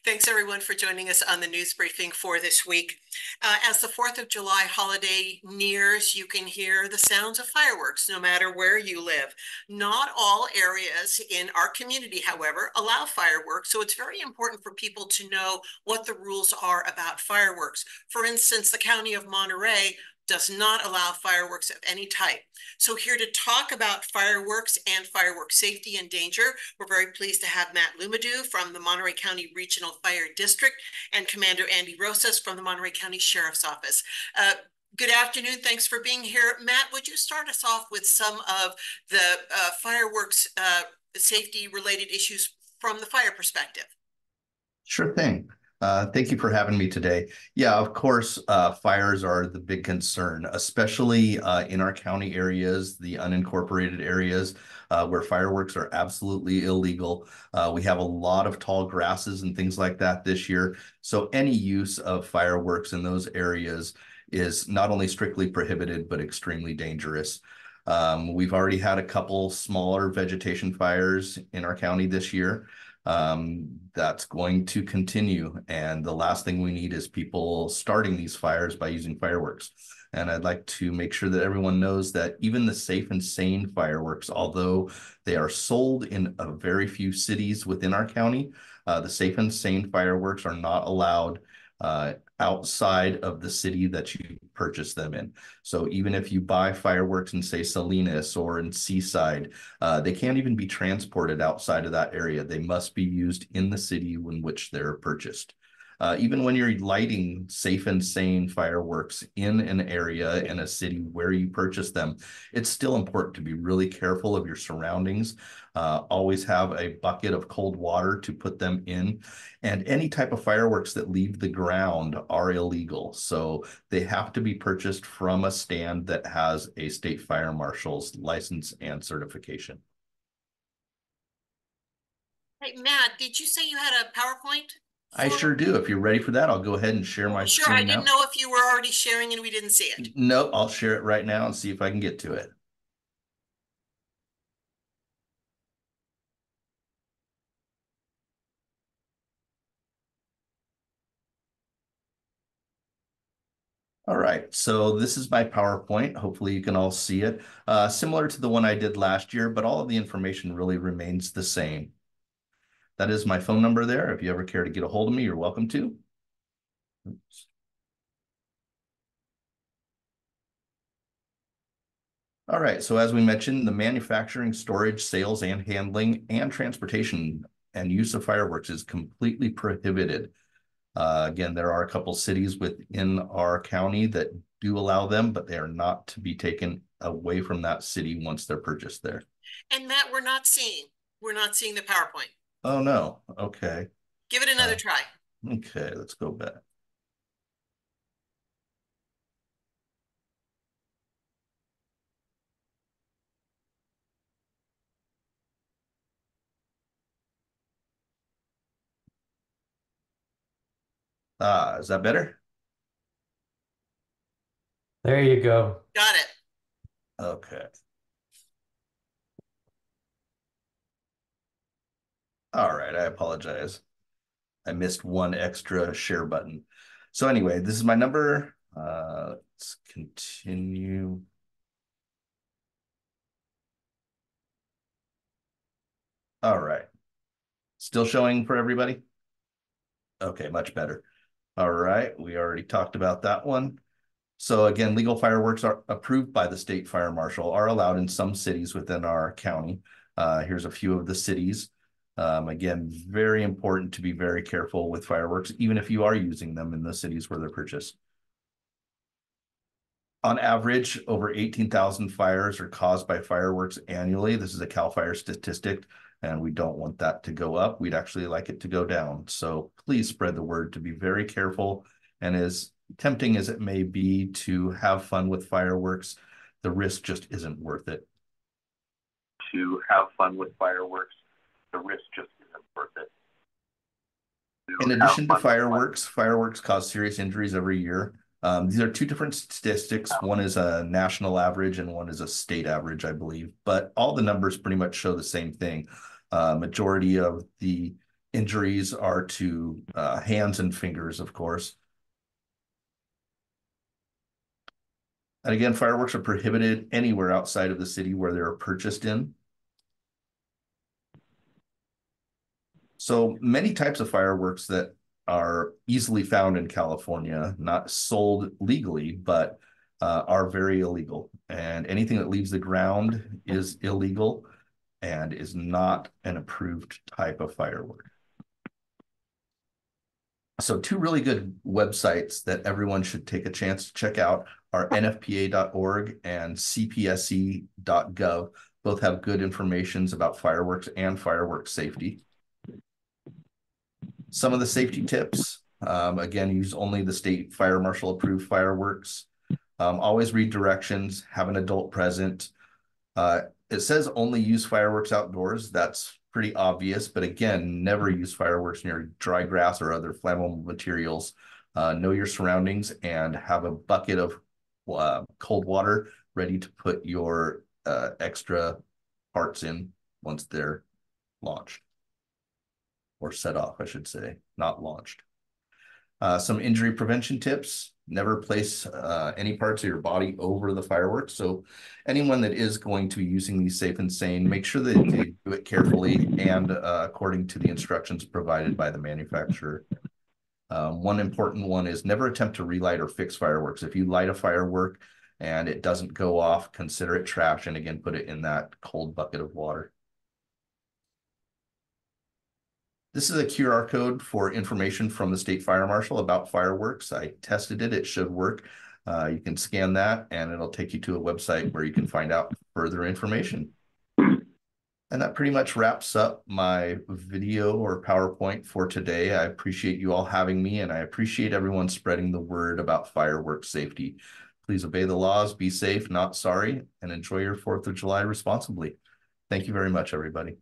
Thanks, everyone, for joining us on the news briefing for this week. As the 4th of July holiday nears, you can hear the sounds of fireworks no matter where you live. Not all areas in our community, however, allow fireworks, so it's very important for people to know what the rules are about fireworks. For instance, the County of Monterey does not allow fireworks of any type. So here to talk about fireworks and fireworks safety and danger, we're very pleased to have Matt Lumadue from the Monterey County Regional Fire District and Commander Andy Rosas from the Monterey County Sheriff's Office. Good afternoon. Thanks for being here. Matt, would you start us off with some of the fireworks safety related issues from the fire perspective? Sure thing. Thank you for having me today. Yeah, of course, fires are the big concern, especially in our county areas, the unincorporated areas where fireworks are absolutely illegal. We have a lot of tall grasses and things like that this year. So any use of fireworks in those areas is not only strictly prohibited, but extremely dangerous. We've already had a couple smaller vegetation fires in our county this year. That's going to continue. And the last thing we need is people starting these fires by using fireworks. And I'd like to make sure that everyone knows that even the safe and sane fireworks, although they are sold in a very few cities within our county, the safe and sane fireworks are not allowed outside of the city that you purchase them in. So even if you buy fireworks in, say, Salinas or in Seaside, they can't even be transported outside of that area. They must be used in the city in which they're purchased. Even when you're lighting safe and sane fireworks in an area in a city where you purchase them, it's still important to be really careful of your surroundings. Always have a bucket of cold water to put them in. And any type of fireworks that leave the ground are illegal. So they have to be purchased from a stand that has a state fire marshal's license and certification. Hey, Matt, did you say you had a PowerPoint? I sure do. If you're ready for that, I'll go ahead and share my Sure, I screen didn't now. know if you were already sharing and we didn't see it. No, I'll share it right now and see if I can get to it. All right, so this is my PowerPoint. Hopefully you can all see it. Similar to the one I did last year, but all of the information really remains the same. That is my phone number there. If you ever care to get a hold of me, you're welcome to. Oops. All right, so as we mentioned, the manufacturing, storage, sales, and handling, and transportation and use of fireworks is completely prohibited. Again, there are a couple cities within our county that do allow them, but they are not to be taken away from that city once they're purchased there. And Matt, we're not seeing the PowerPoint. Oh, no. Okay. Give it another try. Okay, let's go back. Is that better? There you go. Got it. Okay. All right, I apologize. I missed one extra share button. So anyway, this is my number. Let's continue. All right. Still showing for everybody? Okay, much better. All right, we already talked about that one. So again, legal fireworks are approved by the state fire marshal, are allowed in some cities within our county. Here's a few of the cities. Again, very important to be very careful with fireworks, even if you are using them in the cities where they're purchased. On average, over 18,000 fires are caused by fireworks annually. This is a CAL FIRE statistic, and we don't want that to go up. We'd actually like it to go down. So please spread the word to be very careful. And as tempting as it may be to have fun with fireworks, the risk just isn't worth it. To have fun with fireworks, the risk just isn't worth it. In addition to fireworks, fireworks cause serious injuries every year. These are two different statistics. One is a national average and one is a state average, I believe. But all the numbers pretty much show the same thing. Majority of the injuries are to hands and fingers, of course. And again, fireworks are prohibited anywhere outside of the city where they're purchased in. So many types of fireworks that are easily found in California, not sold legally, but are very illegal. And anything that leaves the ground is illegal and is not an approved type of firework. So two really good websites that everyone should take a chance to check out are nfpa.org and cpse.gov. Both have good information about fireworks and fireworks safety. Some of the safety tips, again, use only the state fire marshal approved fireworks. Always read directions, have an adult present. It says only use fireworks outdoors. That's pretty obvious, but again, never use fireworks near dry grass or other flammable materials. Know your surroundings and have a bucket of cold water ready to put your extra parts in once they're launched. Or set off, I should say, not launched. Some injury prevention tips. Never place any parts of your body over the fireworks. So anyone that is going to be using these safe and sane, make sure that they do it carefully and according to the instructions provided by the manufacturer. One important one is never attempt to relight or fix fireworks. If you light a firework and it doesn't go off, consider it trash and again, put it in that cold bucket of water. This is a QR code for information from the state fire marshal about fireworks. I tested it. It should work. You can scan that and it'll take you to a website where you can find out further information. And that pretty much wraps up my video or PowerPoint for today. I appreciate you all having me and I appreciate everyone spreading the word about fireworks safety. Please obey the laws, be safe, not sorry, and enjoy your 4th of July responsibly. Thank you very much, everybody.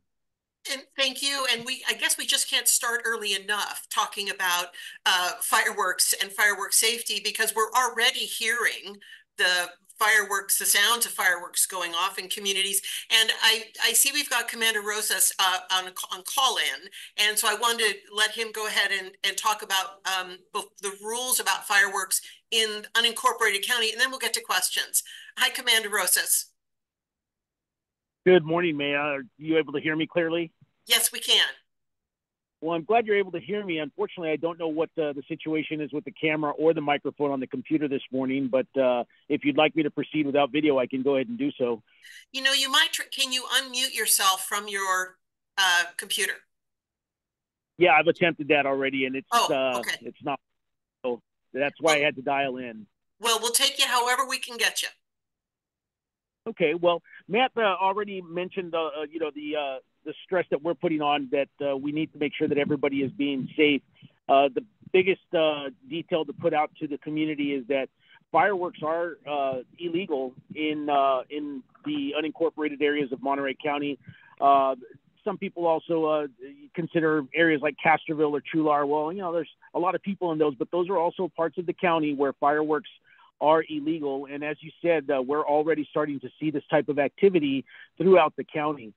And thank you. And I guess we just can't start early enough talking about fireworks and fireworks safety because we're already hearing the fireworks, the sounds of fireworks going off in communities. And I see we've got Commander Rosas on call in. And so I wanted to let him go ahead and talk about both the rules about fireworks in unincorporated county, and then we'll get to questions. Hi, Commander Rosas. Good morning, May. Are you able to hear me clearly? Yes, we can. Well, I'm glad you're able to hear me. Unfortunately, I don't know what the situation is with the camera or the microphone on the computer this morning, but if you'd like me to proceed without video, I can go ahead and do so. You know, can you unmute yourself from your computer? Yeah, I've attempted that already, and it's okay. It's not. So that's why I had to dial in. Well, we'll take you however we can get you. Okay. Well, Matt already mentioned, the stress that we're putting on that we need to make sure that everybody is being safe. The biggest detail to put out to the community is that fireworks are illegal in the unincorporated areas of Monterey County. Some people also consider areas like Castroville or Chular. Well, there's a lot of people in those, but those are also parts of the county where fireworks are illegal. And as you said, we're already starting to see this type of activity throughout the county.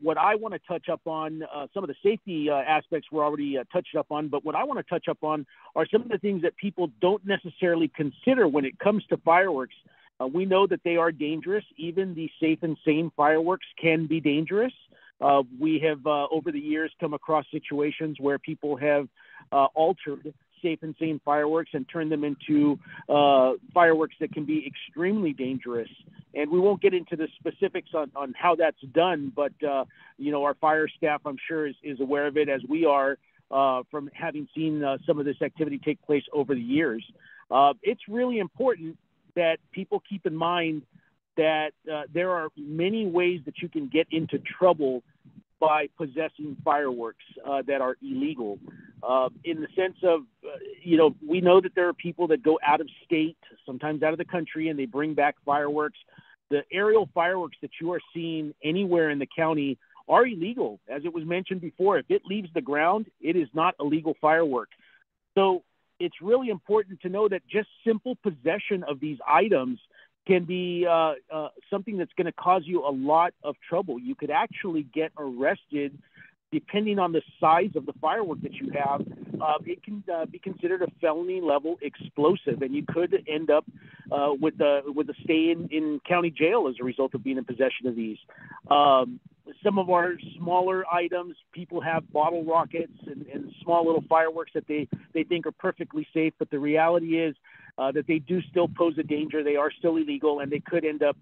What I want to touch up on, some of the safety aspects were already touched up on, but what I want to touch up on are some of the things that people don't necessarily consider when it comes to fireworks. We know that they are dangerous. Even the safe and sane fireworks can be dangerous. We have, over the years, come across situations where people have altered safe and sane fireworks and turn them into fireworks that can be extremely dangerous. And we won't get into the specifics on how that's done, but our fire staff, I'm sure, is aware of it, as we are from having seen some of this activity take place over the years. It's really important that people keep in mind that there are many ways that you can get into trouble by possessing fireworks that are illegal. In the sense of, we know that there are people that go out of state, sometimes out of the country, and they bring back fireworks. The aerial fireworks that you are seeing anywhere in the county are illegal. As it was mentioned before, if it leaves the ground, it is not a legal firework. So it's really important to know that just simple possession of these items can be something that's going to cause you a lot of trouble. You could actually get arrested depending on the size of the firework that you have, it can be considered a felony level explosive, and you could end up with a stay in county jail as a result of being in possession of these. Some of our smaller items, people have bottle rockets and small little fireworks that they think are perfectly safe, but the reality is that they do still pose a danger. They are still illegal, and they could end up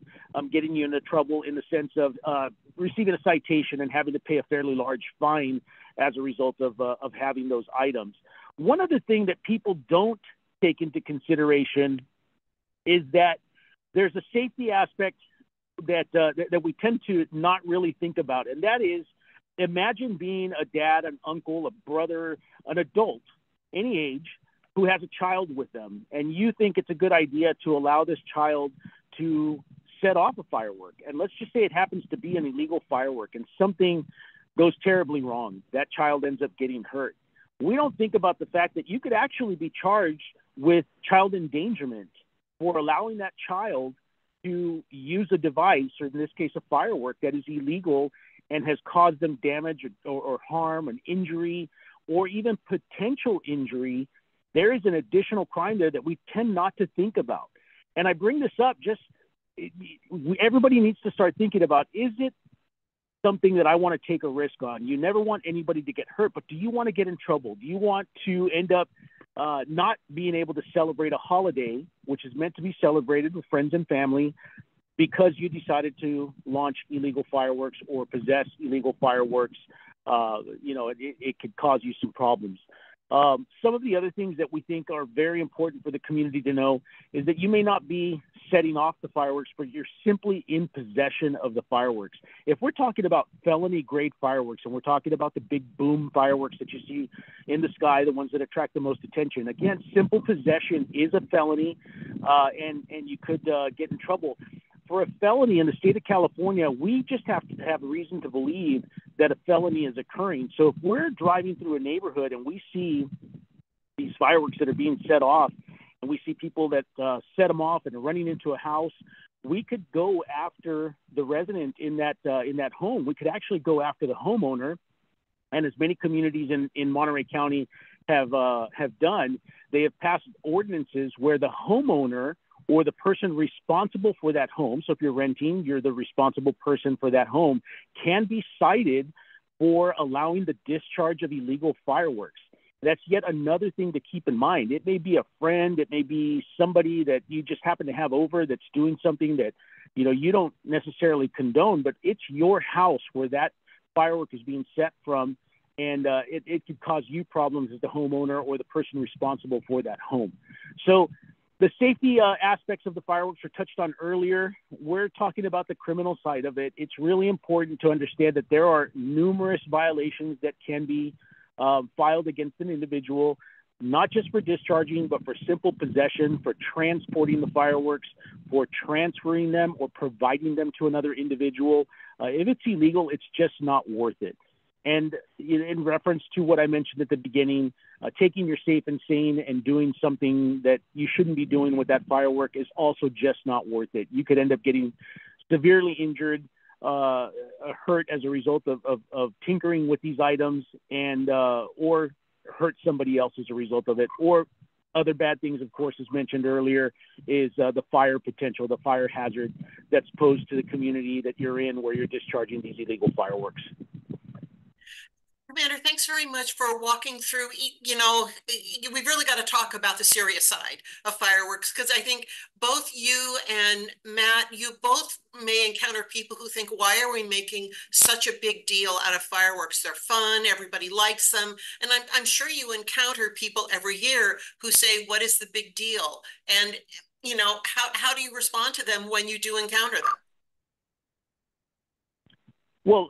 getting you into trouble in the sense of receiving a citation and having to pay a fairly large fine as a result of having those items. One other thing that people don't take into consideration is that there's a safety aspect that we tend to not really think about, and that is, imagine being a dad, an uncle, a brother, an adult, any age, who has a child with them, and you think it's a good idea to allow this child to set off a firework. And let's just say it happens to be an illegal firework and something goes terribly wrong. That child ends up getting hurt. We don't think about the fact that you could actually be charged with child endangerment for allowing that child to use a device, or in this case, a firework, that is illegal and has caused them damage or harm, an injury, or even potential injury. There is an additional crime there that we tend not to think about. And I bring this up everybody needs to start thinking about, is it something that I want to take a risk on? You never want anybody to get hurt, but do you want to get in trouble? Do you want to end up not being able to celebrate a holiday, which is meant to be celebrated with friends and family, because you decided to launch illegal fireworks or possess illegal fireworks? It could cause you some problems. Some of the other things that we think are very important for the community to know is that you may not be setting off the fireworks, but you're simply in possession of the fireworks. If we're talking about felony grade fireworks, and we're talking about the big boom fireworks that you see in the sky, the ones that attract the most attention, again, simple possession is a felony, and you could get in trouble. For a felony in the state of California, we just have to have a reason to believe that a felony is occurring. So if we're driving through a neighborhood and we see these fireworks that are being set off, and we see people that set them off and are running into a house, we could go after the resident in that home. We could actually go after the homeowner, and as many communities in Monterey County have done, they have passed ordinances where the homeowner or the person responsible for that home, so if you're renting, you're the responsible person for that home, can be cited for allowing the discharge of illegal fireworks. That's yet another thing to keep in mind. It may be a friend, it may be somebody that you just happen to have over that's doing something that you don't necessarily condone, but it's your house where that firework is being set from, and it could cause you problems as the homeowner or the person responsible for that home. So the safety aspects of the fireworks were touched on earlier. We're talking about the criminal side of it. It's really important to understand that there are numerous violations that can be filed against an individual, not just for discharging, but for simple possession, for transporting the fireworks, for transferring them or providing them to another individual. If it's illegal, it's just not worth it. And in reference to what I mentioned at the beginning, taking your safe and sane and doing something that you shouldn't be doing with that firework is also just not worth it. You could end up getting severely injured, hurt as a result of tinkering with these items, and or hurt somebody else as a result of it. Or other bad things, of course, as mentioned earlier, is the fire potential, the fire hazard that's posed to the community that you're in where you're discharging these illegal fireworks. Commander, thanks very much for walking through. We've really got to talk about the serious side of fireworks, because I think both you and Matt, you both may encounter people who think, why are we making such a big deal out of fireworks? They're fun, everybody likes them. And I'm sure you encounter people every year who say, what is the big deal? And, how do you respond to them when you do encounter them? Well,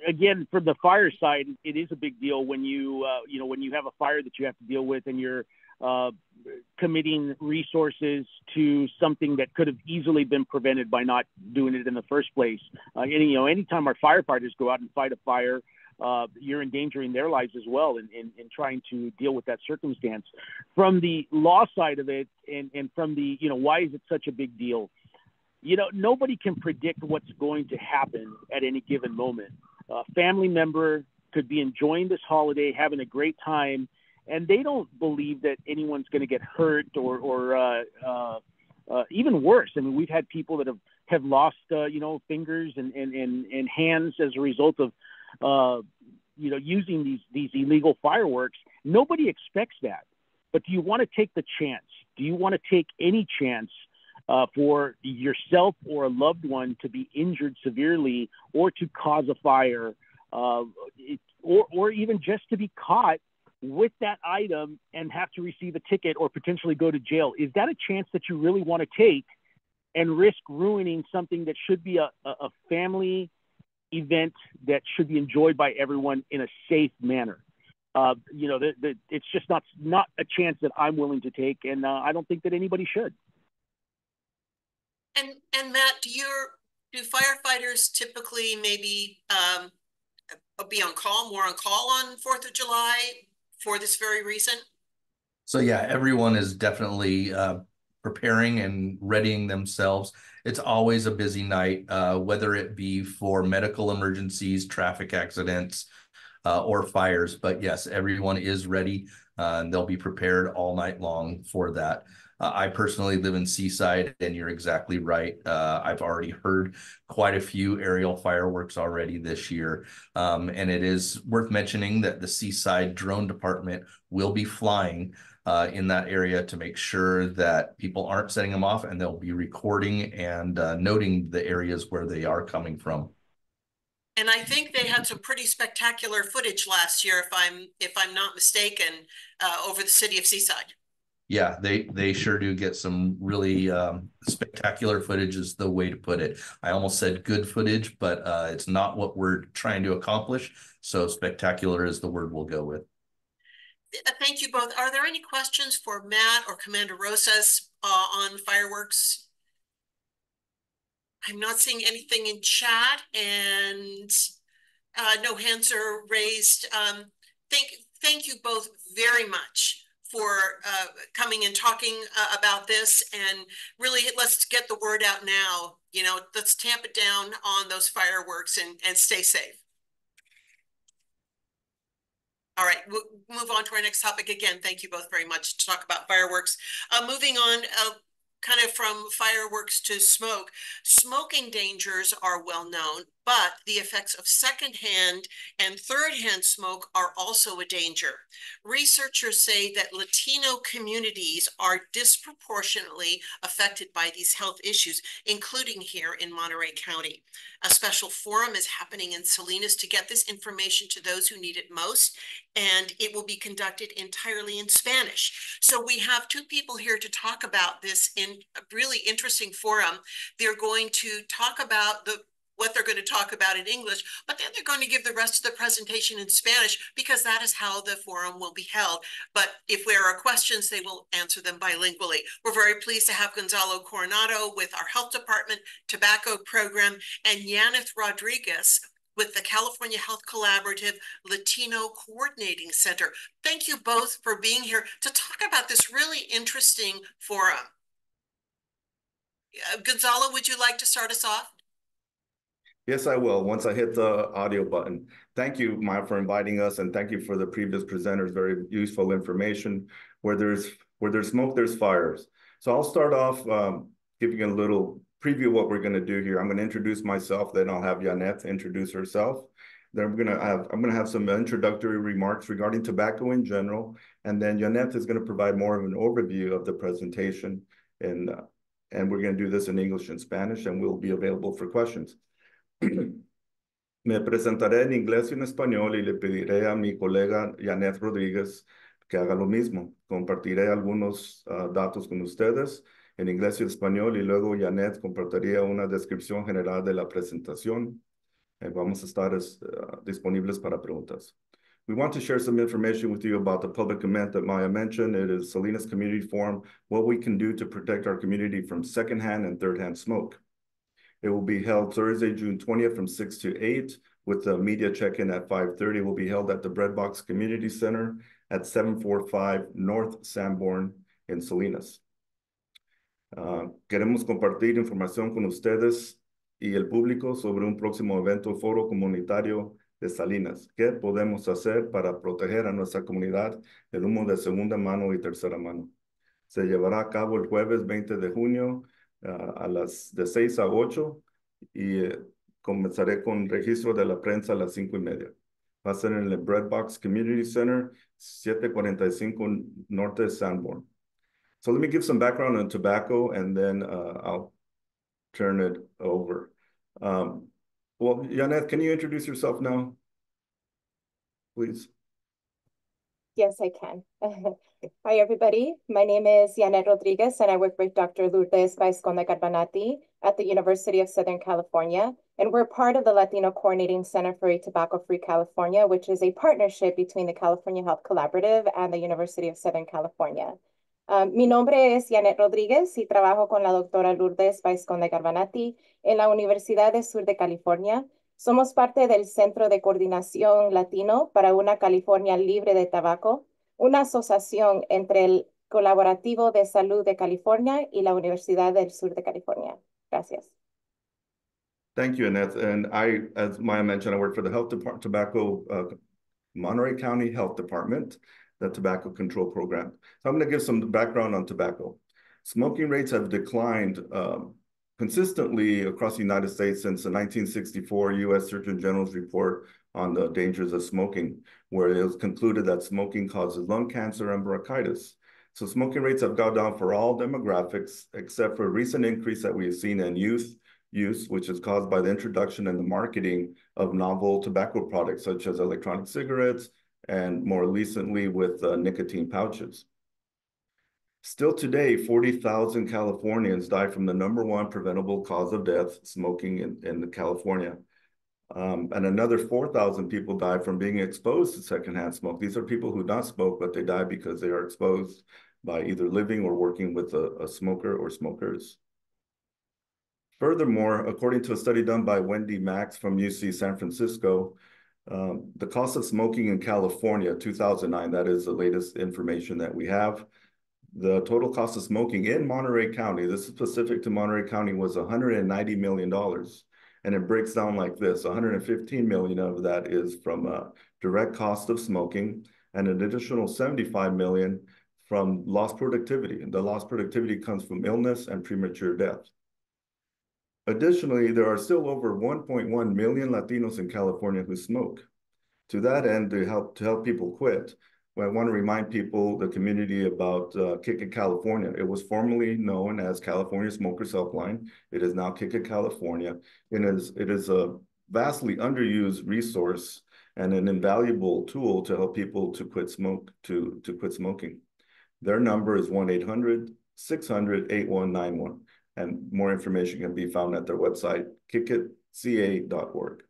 again, from the fire side, it is a big deal when you have a fire that you have to deal with, and you're committing resources to something that could have easily been prevented by not doing it in the first place. Anytime our firefighters go out and fight a fire, you're endangering their lives as well in trying to deal with that circumstance. From the law side of it, and from the, why is it such a big deal? Nobody can predict what's going to happen at any given moment. A family member could be enjoying this holiday, having a great time, and they don't believe that anyone's going to get hurt or even worse. I mean, we've had people that have lost, fingers and hands as a result of, using these illegal fireworks. Nobody expects that. But do you want to take the chance? Do you want to take any chance for yourself or a loved one to be injured severely or to cause a fire, or even just to be caught with that item and have to receive a ticket or potentially go to jail? Is that a chance that you really want to take and risk ruining something that should be a family event that should be enjoyed by everyone in a safe manner? It's just not a chance that I'm willing to take, and I don't think that anybody should. And Matt, do firefighters typically maybe be more on call on 4th of July for this very reason? So yeah, everyone is definitely preparing and readying themselves. It's always a busy night, whether it be for medical emergencies, traffic accidents, or fires. But yes, everyone is ready, and they'll be prepared all night long for that. I personally live in Seaside, and you're exactly right. I've already heard quite a few aerial fireworks already this year. And it is worth mentioning that the Seaside Drone Department will be flying in that area to make sure that people aren't setting them off, and they'll be recording and noting the areas where they are coming from. And I think they had some pretty spectacular footage last year, if I'm not mistaken, over the city of Seaside. Yeah, they sure do get some really spectacular footage, is the way to put it. I almost said good footage, but it's not what we're trying to accomplish. So spectacular is the word we'll go with. Thank you both. Are there any questions for Matt or Commander Rosas on fireworks? I'm not seeing anything in chat, and no hands are raised. Thank you both very much for coming and talking about this, and really let's get the word out now. Let's tamp it down on those fireworks and stay safe. All right, we'll move on to our next topic. Again, thank you both very much to talk about fireworks. Moving on, kind of from fireworks to smoke. Smoking dangers are well known, but the effects of secondhand and third-hand smoke are also a danger. Researchers say that Latino communities are disproportionately affected by these health issues, including here in Monterey County. A special forum is happening in Salinas to get this information to those who need it most, and it will be conducted entirely in Spanish. So we have two people here to talk about this in a really interesting forum. They're going to talk about what they're going to talk about in English, but then they're going to give the rest of the presentation in Spanish, because that is how the forum will be held. But if there are questions, they will answer them bilingually. We're very pleased to have Gonzalo Coronado with our health department tobacco program, and Yaneth Rodriguez with the California Health Collaborative Latino Coordinating Center. Thank you both for being here to talk about this really interesting forum. Gonzalo, would you like to start us off? Yes, I will, once I hit the audio button. Thank you, Maya, for inviting us, and thank you for the previous presenters. Very useful information. Where there's smoke, there's fires. So I'll start off giving a little preview of what we're going to do here. I'm going to introduce myself, then I'll have Yaneth introduce herself. Then I'm going to have some introductory remarks regarding tobacco in general, and then Yaneth is going to provide more of an overview of the presentation, and we're going to do this in English and Spanish, and we'll be available for questions. Me presentaré en inglés y en español, y le pediré a mi colega Yaneth Rodríguez que haga lo mismo. Compartiré algunos datos con ustedes en inglés y español, y luego Yaneth compartiría una descripción general de la presentación. Vamos a estar disponibles para preguntas. We want to share some information with you about the public event that Maya mentioned. It is Salinas Community Forum, what we can do to protect our community from secondhand and third-hand smoke. It will be held Thursday, June 20th from 6 to 8, with the media check-in at 5:30. It will be held at the Breadbox Community Center at 745 North Sanborn in Salinas. Queremos compartir información con ustedes y el público sobre un próximo evento, foro comunitario de Salinas. ¿Qué podemos hacer para proteger a nuestra comunidad del humo de segunda mano y tercera mano? Se llevará a cabo el jueves 20 de junio de 6 a 8 y comenzaré con registro de la prensa a las 5:30. Va a ser en el Breadbox Community Center, 745 Norte Sanborn. So let me give some background on tobacco and then I'll turn it over. Well, Yaneth, can you introduce yourself now, please? Yes, I can. Hi, everybody. My name is Yaneth Rodriguez, and I work with Dr. Lourdes Carbonati at the University of Southern California. And we're part of the Latino Coordinating Center for a Tobacco-Free California, which is a partnership between the California Health Collaborative and the University of Southern California. Mi nombre es Yaneth Rodriguez y trabajo con la doctora Lourdes Carbonati en la Universidad del Sur de California. Somos parte del Centro de Coordinación Latino para una California libre de tabaco, una asociación entre el Colaborativo de Salud de California y la Universidad del Sur de California. Gracias. Thank you, Annette. And I, as Maya mentioned, I work for the Health Department, Monterey County Health Department, the Tobacco Control Program. So I'm going to give some background on tobacco. Smoking rates have declined consistently across the United States since the 1964 U.S. Surgeon General's report on the dangers of smoking, where it was concluded that smoking causes lung cancer and bronchitis. So smoking rates have gone down for all demographics, except for a recent increase that we've seen in youth use, which is caused by the introduction and the marketing of novel tobacco products, such as electronic cigarettes, and more recently with nicotine pouches. Still today, 40,000 Californians die from the #1 preventable cause of death, smoking in California. And another 4,000 people die from being exposed to secondhand smoke. These are people who don't smoke, but they die because they are exposed by either living or working with a smoker or smokers. Furthermore, according to a study done by Wendy Max from UC San Francisco, the cost of smoking in California, 2009, that is the latest information that we have. The total cost of smoking in Monterey County, this is specific to Monterey County, was $190 million. And it breaks down like this: 115 million of that is from direct cost of smoking, and an additional 75 million from lost productivity. And the lost productivity comes from illness and premature death. Additionally, there are still over 1.1 million Latinos in California who smoke. To that end, to help people quit, I want to remind people, the community, about Kick It California. It was formerly known as California Smokers Helpline. It is now Kick It California. It is a vastly underused resource and an invaluable tool to help people to quit smoking. Their number is 1-800-600-8191. And more information can be found at their website, kickitca.org.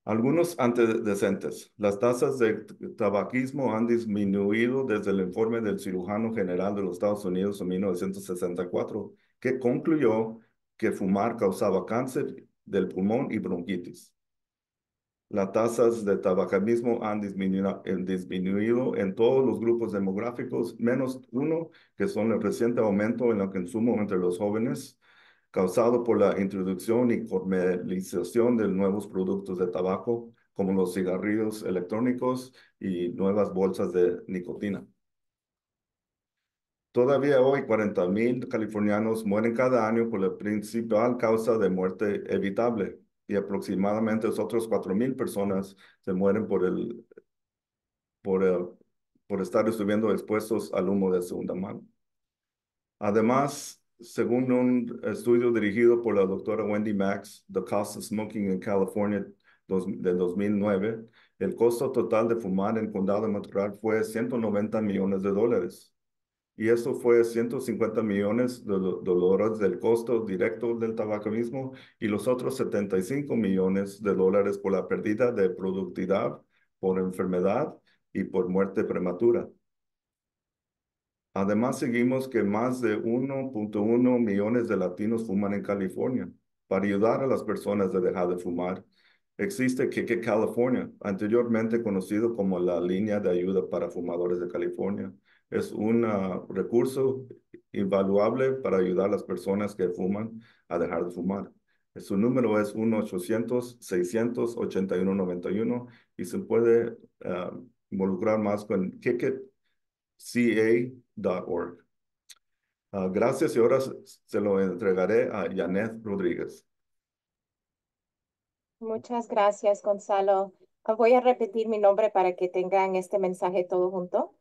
Algunos antecedentes. Las tasas de tabaquismo han disminuido desde el informe del cirujano general de los Estados Unidos en 1964, que concluyó que fumar causaba cáncer del pulmón y bronquitis. Las tasas de tabaquismo han disminuido en todos los grupos demográficos, menos uno, que son el reciente aumento en el consumo entre los jóvenes, causado por la introducción y comercialización de nuevos productos de tabaco, como los cigarrillos electrónicos y nuevas bolsas de nicotina. Todavía hoy, 40,000 californianos mueren cada año por la principal causa de muerte evitable, y aproximadamente otros 4,000 personas se mueren por estar estuviendo expuestos al humo de segunda mano. Además, según un estudio dirigido por la doctora Wendy Max, The Cost of Smoking in California, de 2009, el costo total de fumar en el condado de Monterey fue $190 millones. Y eso fue 150 millones de dólares del costo directo del tabaquismo y los otros 75 millones de dólares por la pérdida de productividad, por enfermedad y por muerte prematura. Además, seguimos que más de 1.1 millones de latinos fuman en California. Para ayudar a las personas a dejar de fumar, existe Kick It California, anteriormente conocido como la línea de ayuda para fumadores de California. Es un recurso invaluable para ayudar a las personas que fuman a dejar de fumar. Su número es 1-800-600-8191 y se puede involucrar más con kickitca.org. Gracias y ahora se lo entregaré a Yaneth Rodríguez. Muchas gracias, Gonzalo. Voy a repetir mi nombre para que tengan este mensaje todo junto.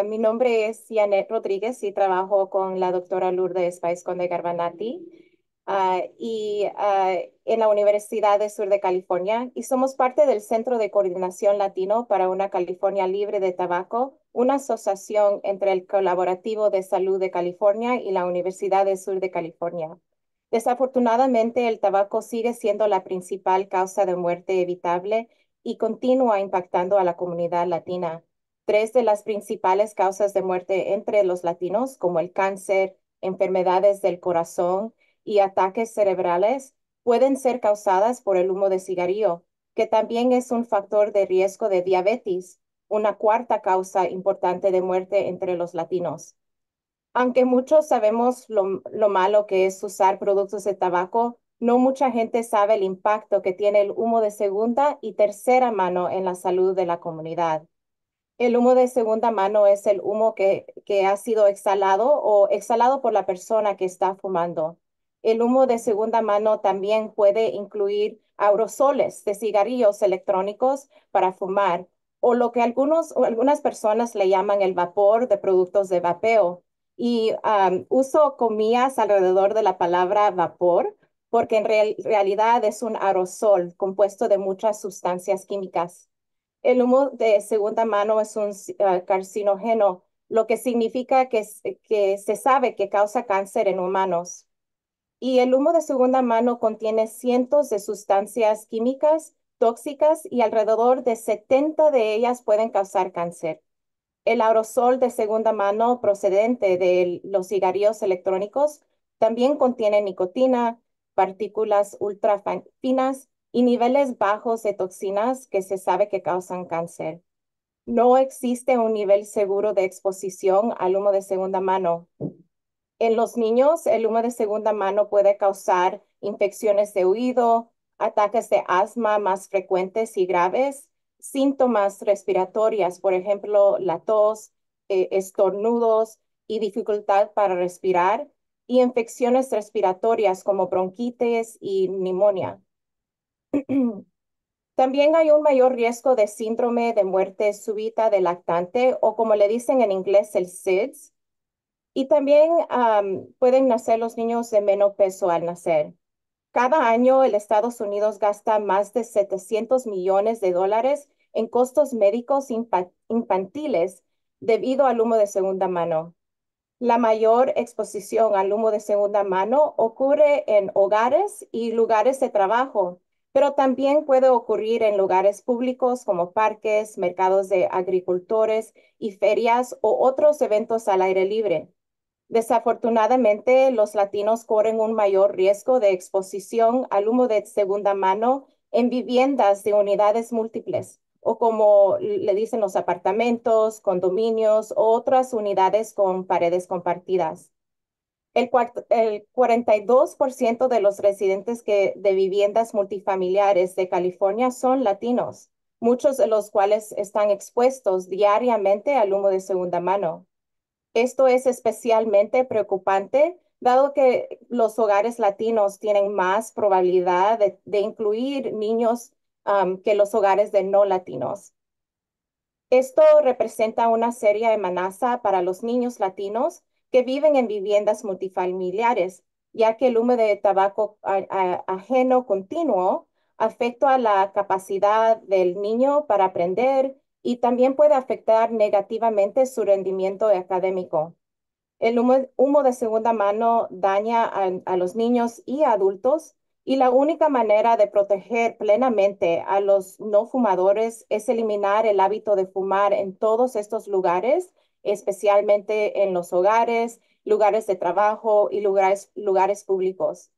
Mi nombre es Yaneth Rodríguez y trabajo con la doctora Lourdes Baiscón de Garbanati en la Universidad del Sur de California y somos parte del Centro de Coordinación Latino para una California Libre de Tabaco, una asociación entre el Colaborativo de Salud de California y la Universidad del Sur de California. Desafortunadamente, el tabaco sigue siendo la principal causa de muerte evitable y continúa impactando a la comunidad latina. Tres de las principales causas de muerte entre los latinos, como el cáncer, enfermedades del corazón y ataques cerebrales, pueden ser causadas por el humo de cigarrillo, que también es un factor de riesgo de diabetes, una cuarta causa importante de muerte entre los latinos. Aunque muchos sabemos lo malo que es usar productos de tabaco, no mucha gente sabe el impacto que tiene el humo de segunda y tercera mano en la salud de la comunidad. El humo de segunda mano es el humo que ha sido exhalado o exhalado por la persona que está fumando. El humo de segunda mano también puede incluir aerosoles de cigarrillos electrónicos para fumar o lo que algunas personas le llaman el vapor de productos de vapeo. Y uso comillas alrededor de la palabra vapor porque en realidad es un aerosol compuesto de muchas sustancias químicas. El humo de segunda mano es un carcinógeno, lo que significa que se sabe que causa cáncer en humanos. Y el humo de segunda mano contiene cientos de sustancias químicas tóxicas y alrededor de 70 de ellas pueden causar cáncer. El aerosol de segunda mano procedente de los cigarrillos electrónicos también contiene nicotina, partículas ultra finas y niveles bajos de toxinas que se sabe que causan cáncer. No existe un nivel seguro de exposición al humo de segunda mano. En los niños, el humo de segunda mano puede causar infecciones de oído, ataques de asma más frecuentes y graves, síntomas respiratorias, por ejemplo, la tos, estornudos y dificultad para respirar, y infecciones respiratorias como bronquitis y neumonía. También hay un mayor riesgo de síndrome de muerte súbita del lactante o como le dicen en inglés el SIDS. Y también pueden nacer los niños de menos peso al nacer. Cada año el Estados Unidos gasta más de 700 millones de dólares en costos médicos infantiles debido al humo de segunda mano. La mayor exposición al humo de segunda mano ocurre en hogares y lugares de trabajo, pero también puede ocurrir en lugares públicos como parques, mercados de agricultores y ferias o otros eventos al aire libre. Desafortunadamente, los latinos corren un mayor riesgo de exposición al humo de segunda mano en viviendas de unidades múltiples o como le dicen los apartamentos, condominios o otras unidades con paredes compartidas. El 42% de los residentes de viviendas multifamiliares de California son latinos, muchos de los cuales están expuestos diariamente al humo de segunda mano. Esto es especialmente preocupante, dado que los hogares latinos tienen más probabilidad de incluir niños que los hogares de no latinos. Esto representa una seria amenaza para los niños latinos que viven en viviendas multifamiliares, ya que el humo de tabaco ajeno continuo afecta a la capacidad del niño para aprender y también puede afectar negativamente su rendimiento académico. El humo de segunda mano daña a los niños y adultos y la única manera de proteger plenamente a los no fumadores es eliminar el hábito de fumar en todos estos lugares, especialmente en los hogares, lugares de trabajo y lugares públicos.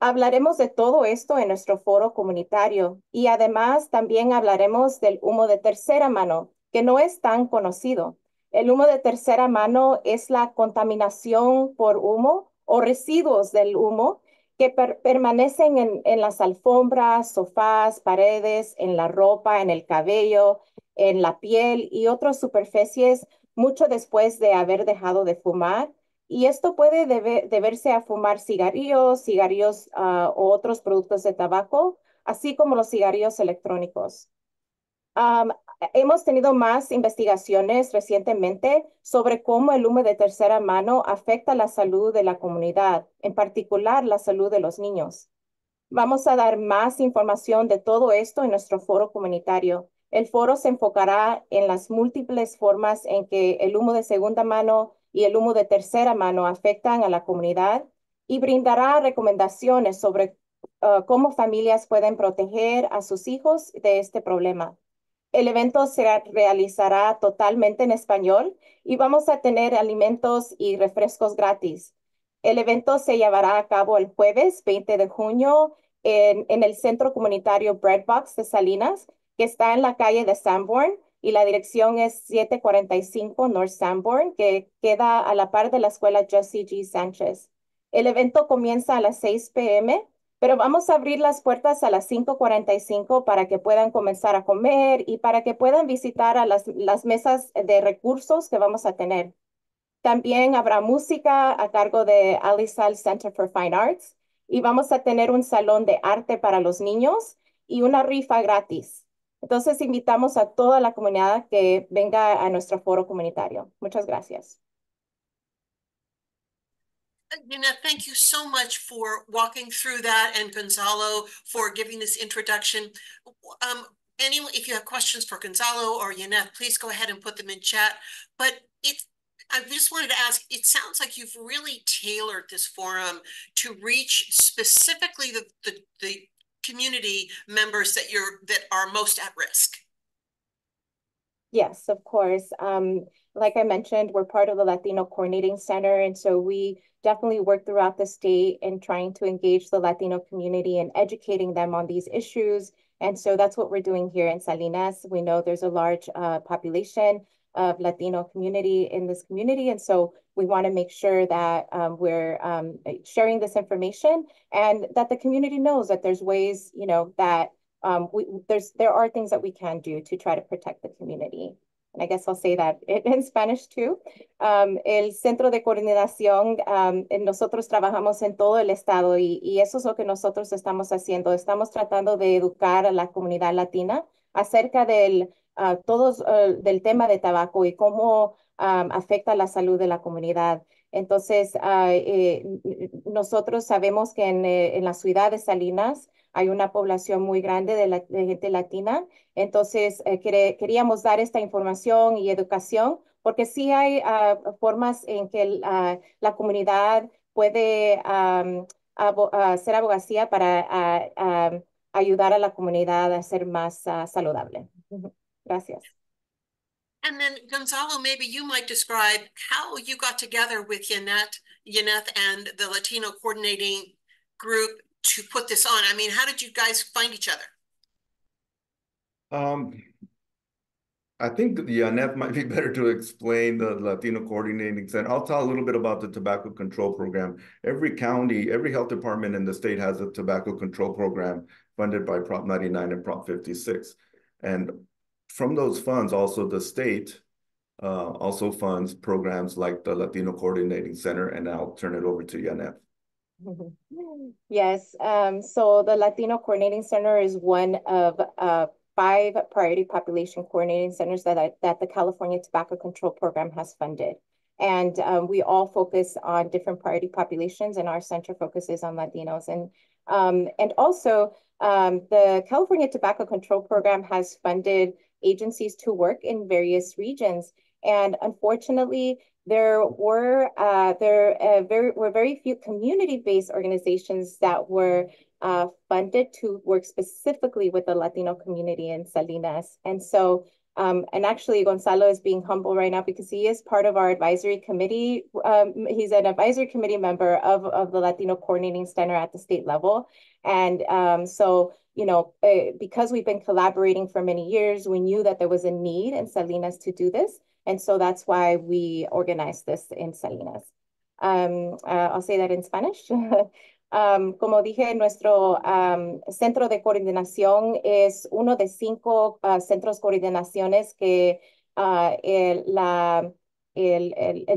Hablaremos de todo esto en nuestro foro comunitario y además también hablaremos del humo de tercera mano, que no es tan conocido. El humo de tercera mano es la contaminación por humo o residuos del humo que permanecen en las alfombras, sofás, paredes, en la ropa, en el cabello, en la piel y otras superficies mucho después de haber dejado de fumar. Y esto puede deberse a fumar cigarrillos o otros productos de tabaco, así como los cigarrillos electrónicos. Um, Hemos tenido más investigaciones recientemente sobre cómo el humo de tercera mano afecta la salud de la comunidad, en particular la salud de los niños. Vamos a dar más información de todo esto en nuestro foro comunitario. El foro se enfocará en las múltiples formas en que el humo de segunda mano y el humo de tercera mano afectan a la comunidad y brindará recomendaciones sobre cómo familias pueden proteger a sus hijos de este problema. El evento se realizará totalmente en español y vamos a tener alimentos y refrescos gratis. El evento se llevará a cabo el jueves 20 de junio en el Centro Comunitario Breadbox de Salinas, que está en la calle de Sanborn, y la dirección es 745 North Sanborn, que queda a la par de la escuela Jesse G. Sánchez. El evento comienza a las 6 p.m., pero vamos a abrir las puertas a las 5:45 para que puedan comenzar a comer y para que puedan visitar a las mesas de recursos que vamos a tener. También habrá música a cargo de Alisal Center for Fine Arts y vamos a tener un salón de arte para los niños y una rifa gratis. Entonces invitamos a toda la comunidad que venga a nuestro foro comunitario. Muchas gracias. Yaneth, thank you so much for walking through that, and Gonzalo for giving this introduction. Anyone, if you have questions for Gonzalo or Yaneth, please go ahead and put them in chat. But I just wanted to ask, it sounds like you've really tailored this forum to reach specifically the community members that are most at risk. Yes, of course. Like I mentioned, we're part of the Latino Coordinating Center, and so we definitely work throughout the state in trying to engage the Latino community and educating them on these issues. And so that's what we're doing here in Salinas. We know there's a large population of Latino community in this community, and so we want to make sure that we're sharing this information and that the community knows that there's ways, that there are things that we can do to try to protect the community. And I guess I'll say that in Spanish too. El Centro de Coordinación, nosotros trabajamos en todo el estado y eso es lo que nosotros estamos haciendo. Estamos tratando de educar a la comunidad latina acerca del tema de tabaco y cómo afecta la salud de la comunidad. Entonces, nosotros sabemos que en la ciudad de Salinas hay una población muy grande de gente latina. Entonces, queríamos dar esta información y educación porque sí hay formas en que la comunidad puede hacer abogacía para ayudar a la comunidad a ser más saludable. Gracias. And then Gonzalo, maybe you might describe how you got together with Yaneth and the Latino coordinating group to put this on. I mean, how did you guys find each other? I think Yaneth might be better to explain the Latino Coordinating Center. I'll tell a little bit about the tobacco control program. Every county, every health department in the state has a tobacco control program funded by Prop 99 and Prop 56. And from those funds, also the state also funds programs like the Latino Coordinating Center, and I'll turn it over to Yaneth. Yes, so the Latino Coordinating Center is one of 5 priority population coordinating centers that the California Tobacco Control Program has funded. And we all focus on different priority populations, and our center focuses on Latinos. And also, the California Tobacco Control Program has funded agencies to work in various regions. And unfortunately, there were very few community-based organizations that were funded to work specifically with the Latino community in Salinas. And so, and actually Gonzalo is being humble right now because he is part of our advisory committee. He's an advisory committee member of the Latino Coordinating Center at the state level. And so, because we've been collaborating for many years, we knew that there was a need in Salinas to do this. And so that's why we organized this in Salinas. I'll say that in Spanish. Como dije, nuestro centro de coordinación es uno de 5 centros de coordinaciones que el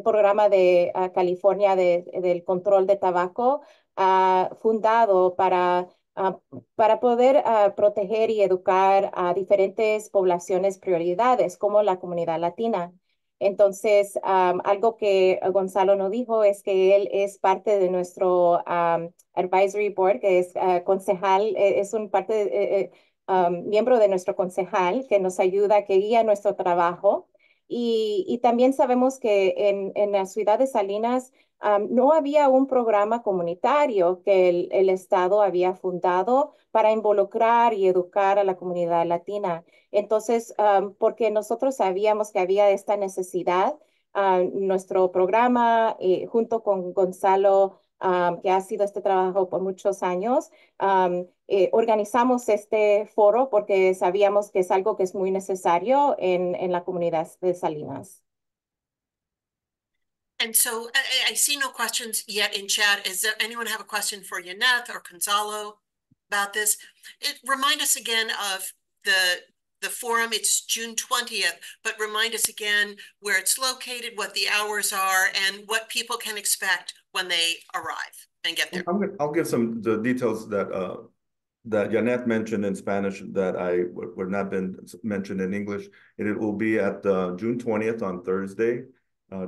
programa de California del control de tabaco ha fundado para poder proteger y educar a diferentes poblaciones prioridades, como la comunidad latina. Entonces, algo que Gonzalo no dijo es que él es parte de nuestro advisory board, que es concejal, es un miembro de nuestro concejal que nos ayuda, que guía nuestro trabajo. Y también sabemos que en la ciudad de Salinas no había un programa comunitario que el Estado había fundado para involucrar y educar a la comunidad latina. Entonces, porque nosotros sabíamos que había esta necesidad, nuestro programa, junto con Gonzalo, que ha sido este trabajo por muchos años, organizamos este foro porque sabíamos que es algo que es muy necesario en la comunidad de Salinas. And so I see no questions yet in chat. Is there anyone have a question for Yaneth or Gonzalo about this? Remind us again of the forum. It's June 20th, but remind us again where it's located, what the hours are, and what people can expect when they arrive and get there. I'll give the details that Yaneth mentioned in Spanish that were not been mentioned in English. It will be at June 20th on Thursday.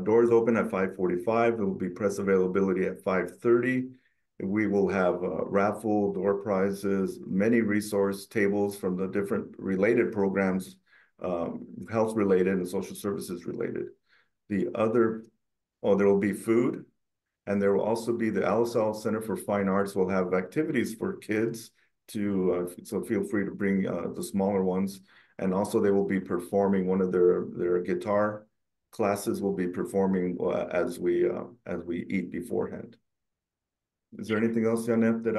Doors open at 5:45. There will be press availability at 5:30. We will have raffle, door prizes, many resource tables from the different related programs, health related and social services related. There will be food, and there will also be the Alisal Center for Fine Arts will have activities for kids so feel free to bring the smaller ones. And also they will be performing one of their guitar classes will be performing as we eat beforehand. Is there anything else, Yaneth, that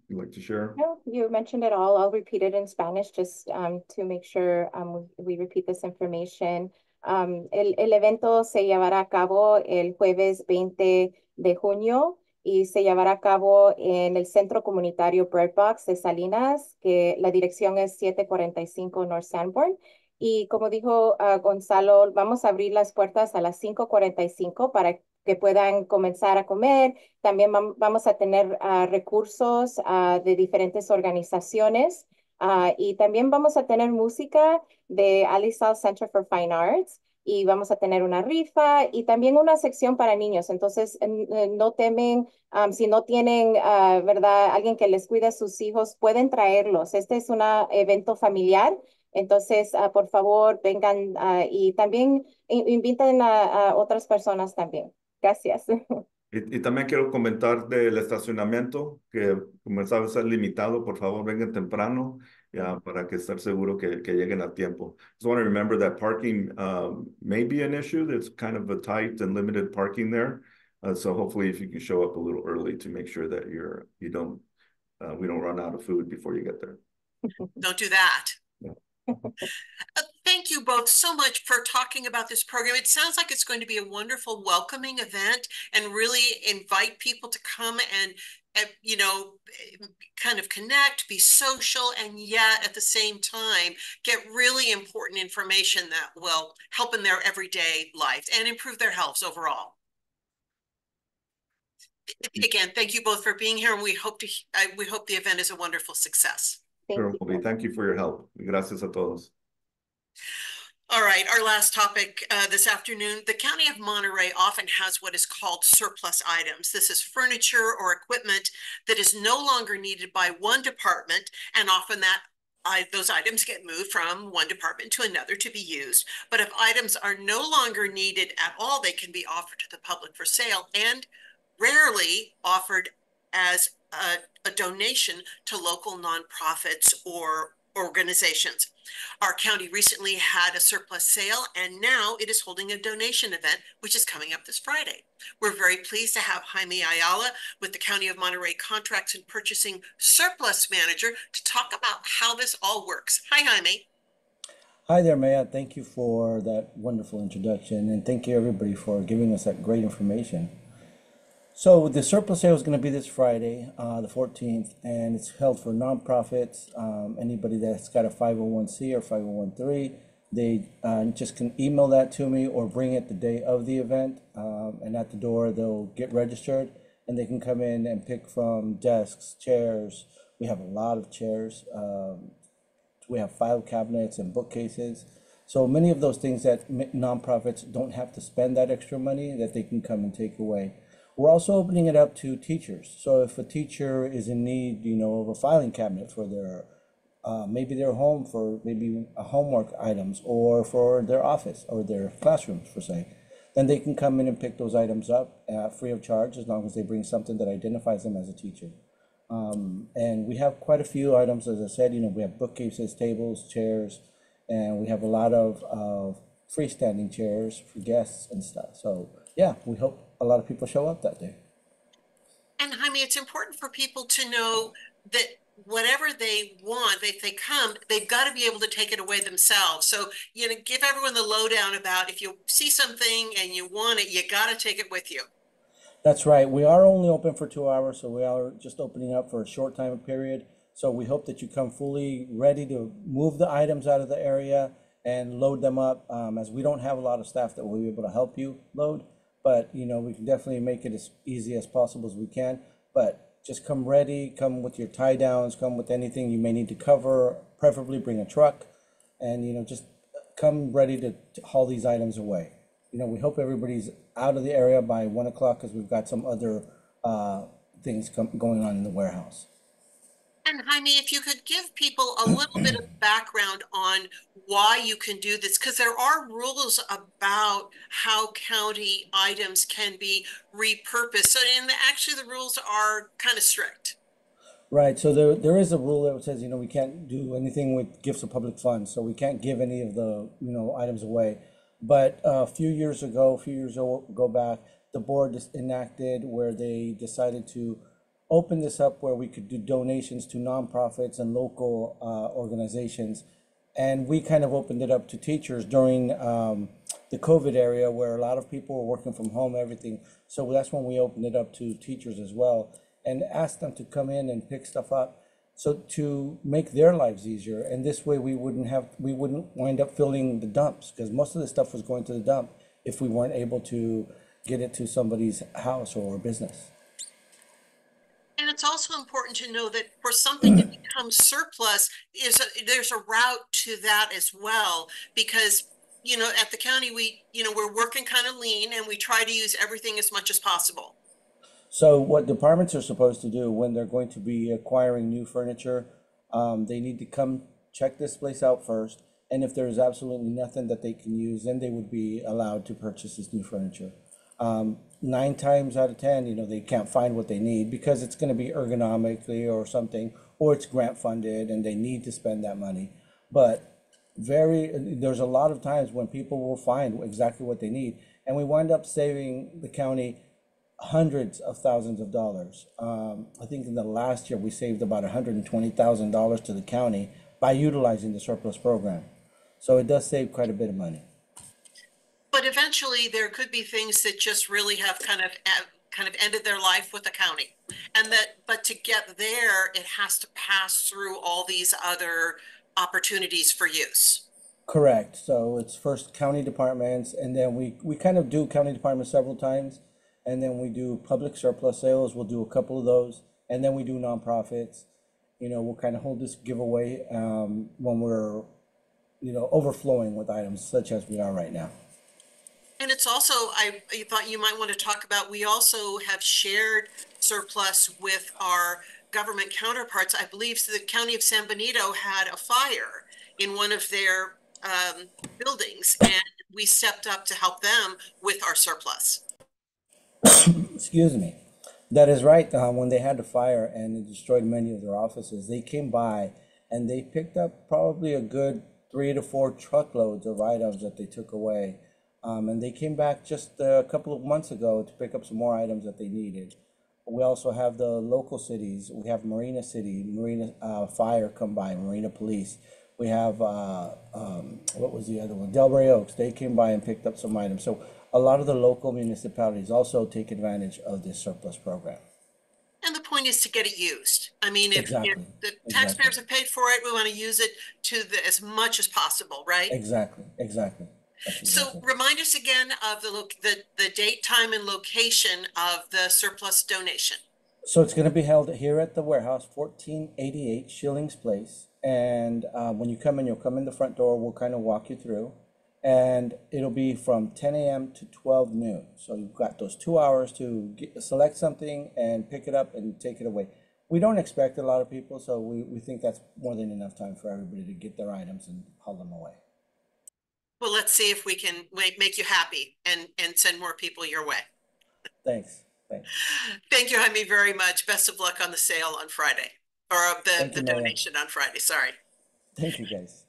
you'd like to share? No, you mentioned it all. I'll repeat it in Spanish just to make sure we repeat this information. El evento se llevará a cabo el jueves 20 de junio y se llevará a cabo en el Centro Comunitario Bread Box de Salinas, que la dirección es 745 North Sanborn. Y como dijo Gonzalo, vamos a abrir las puertas a las 5:45 para que puedan comenzar a comer. También vamos a tener recursos de diferentes organizaciones y también vamos a tener música de Alisal Center for Fine Arts y vamos a tener una rifa y también una sección para niños. Entonces, no temen, si no tienen, ¿verdad? Alguien que les cuide a sus hijos, pueden traerlos. Este es un evento familiar. Entonces, por favor, vengan y también inviten a otras personas también. Gracias. Y también quiero comentar del estacionamiento, que comenzaba a ser limitado. Por favor, vengan temprano para que estar seguro que lleguen a tiempo. Just want to remember that parking may be an issue. There's kind of a tight and limited parking there. So hopefully if you can show up a little early to make sure that we don't run out of food before you get there. Don't do that. Yeah. Thank you both so much for talking about this program. It sounds like it's going to be a wonderful, welcoming event and really invite people to come and kind of connect, be social, and yet at the same time, get really important information that will help in their everyday life and improve their health overall. Again, thank you both for being here, and we hope the event is a wonderful success. Thank you for your help. Gracias a todos. All right, our last topic this afternoon. The County of Monterey often has what is called surplus items. This is furniture or equipment that is no longer needed by one department, and often those items get moved from one department to another to be used. But if items are no longer needed at all, they can be offered to the public for sale and rarely offered as a donation to local nonprofits or organizations. Our county recently had a surplus sale, and now it is holding a donation event, which is coming up this Friday. We're very pleased to have Jaime Ayala with the County of Monterey Contracts and Purchasing Surplus Manager to talk about how this all works. Hi, Jaime. Hi there, Maya. Thank you for that wonderful introduction, and thank you everybody for giving us that great information. So the surplus sale is going to be this Friday, the 14th, and it's held for nonprofits. Anybody that's got a 501c or 501(c), they just can email that to me or bring it the day of the event. And at the door, they'll get registered and they can come in and pick from desks, chairs. We have a lot of chairs. We have file cabinets and bookcases. So many of those things that nonprofits don't have to spend that extra money that they can come and take away. We're also opening it up to teachers. So if a teacher is in need, of a filing cabinet for their, maybe their home for maybe homework items or for their office or their classrooms for say, then they can come in and pick those items up free of charge as long as they bring something that identifies them as a teacher. And we have quite a few items, as I said, we have bookcases, tables, chairs, and we have a lot of freestanding chairs for guests and stuff. So yeah, we hope a lot of people show up that day. And Jaime, it's important for people to know that whatever they want, if they come, they've got to be able to take it away themselves. So, give everyone the lowdown about if you see something and you want it, you got to take it with you. That's right. We are only open for 2 hours, so we are just opening up for a short time period. So we hope that you come fully ready to move the items out of the area and load them up, as we don't have a lot of staff that will be able to help you load. But, we can definitely make it as easy as possible as we can. But just come ready, come with your tie downs, come with anything you may need to cover, preferably bring a truck, and, just come ready to haul these items away. We hope everybody's out of the area by 1 o'clock because we've got some other things going on in the warehouse. And Jaime, if you could give people a little bit of background on why you can do this, because there are rules about how county items can be repurposed. So, and actually the rules are kind of strict. Right. So there is a rule that says, we can't do anything with gifts of public funds. So we can't give any of the, items away. But a few years ago back, the board just enacted where they decided to open this up where we could do donations to nonprofits and local organizations. And we kind of opened it up to teachers during the COVID area where a lot of people were working from home, everything. So that's when we opened it up to teachers as well and asked them to come in and pick stuff up. So to make their lives easier, and this way we wouldn't wind up filling the dumps because most of the stuff was going to the dump if we weren't able to get it to somebody's house or business. And it's also important to know that for something to become surplus, there's a route to that as well, because at the county we're working kind of lean and we try to use everything as much as possible. So what departments are supposed to do when they're going to be acquiring new furniture, they need to come check this place out first. And if there's absolutely nothing that they can use, then they would be allowed to purchase this new furniture. 9 times out of 10, they can't find what they need because it's going to be ergonomically or something, or it's grant funded and they need to spend that money. But there's a lot of times when people will find exactly what they need. And we wind up saving the county hundreds of thousands of dollars. I think in the last year we saved about $120,000 to the county by utilizing the surplus program. So it does save quite a bit of money. But eventually there could be things that just really have kind of ended their life with the county. But to get there, it has to pass through all these other opportunities for use. Correct. So it's first county departments, and then we kind of do county departments several times. And then we do public surplus sales. We'll do a couple of those. And then we do nonprofits. We'll kind of hold this giveaway when we're, overflowing with items such as we are right now. And it's also, I thought you might want to talk about, we also have shared surplus with our government counterparts. I believe the county of San Benito had a fire in one of their buildings, and we stepped up to help them with our surplus. Excuse me. That is right. When they had the fire and it destroyed many of their offices, they came by and they picked up probably a good 3 to 4 truckloads of items that they took away. And they came back just a couple of months ago to pick up some more items that they needed. We also have the local cities. We have Marina City, Marina Fire come by, Marina Police. We have, what was the other one? Delray Oaks. They came by and picked up some items. So a lot of the local municipalities also take advantage of this surplus program. And the point is to get it used. I mean, if the taxpayers have paid for it, we want to use it to as much as possible, right? Exactly. So remind us again of the date, time, and location of the surplus donation. So it's going to be held here at the warehouse, 1488 Schillings Place. And when you come in, you'll come in the front door. We'll kind of walk you through. And it'll be from 10 a.m. to 12 noon. So you've got those 2 hours to select something and pick it up and take it away. We don't expect a lot of people, so we think that's more than enough time for everybody to get their items and haul them away. Well, let's see if we can make you happy and send more people your way. Thanks. Thank you, Jaime, very much. Best of luck on the sale on Friday, or the donation on Friday. Sorry. Thank you, guys.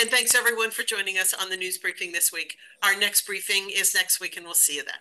And thanks everyone for joining us on the news briefing this week. Our next briefing is next week, and we'll see you then.